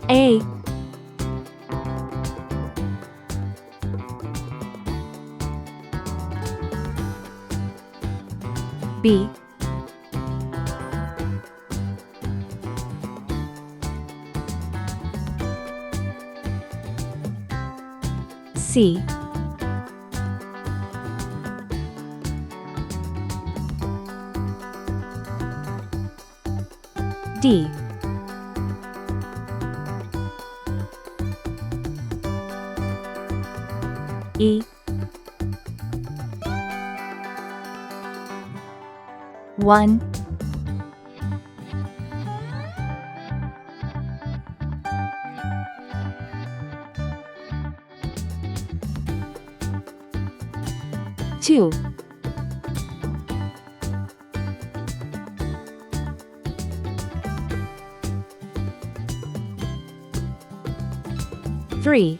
A, B, C, D, E, 1, 2, 3,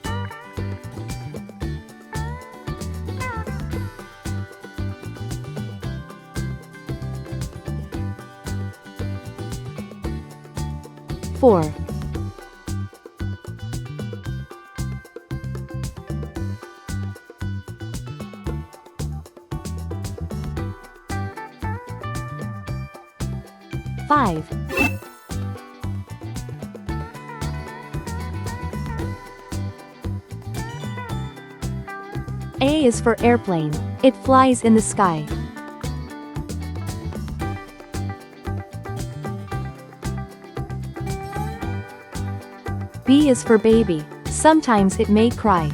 4, 5. A is for airplane. It flies in the sky. B is for baby. Sometimes it may cry.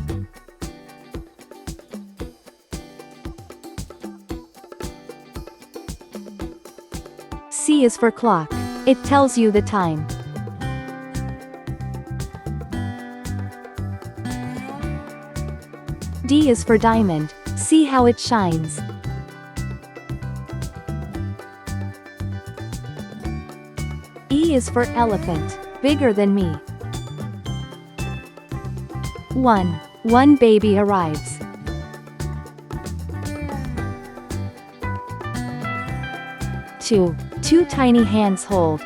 C is for clock. It tells you the time. D is for diamond. See how it shines. E is for elephant. Bigger than me. 1 baby arrives. 2 tiny hands hold.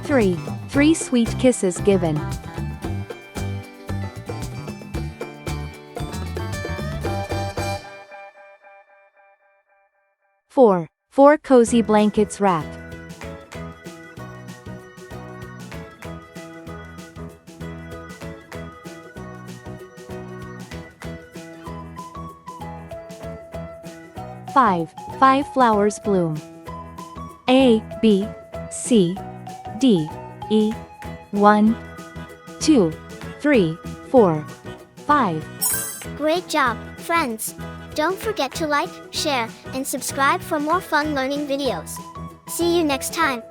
3 sweet kisses given. 4 cozy blankets wrapped. 5 flowers bloom. A, B, C, D, E, 1, 2, 3, 4, 5. Great job, friends! Don't forget to like, share, and subscribe for more fun learning videos. See you next time.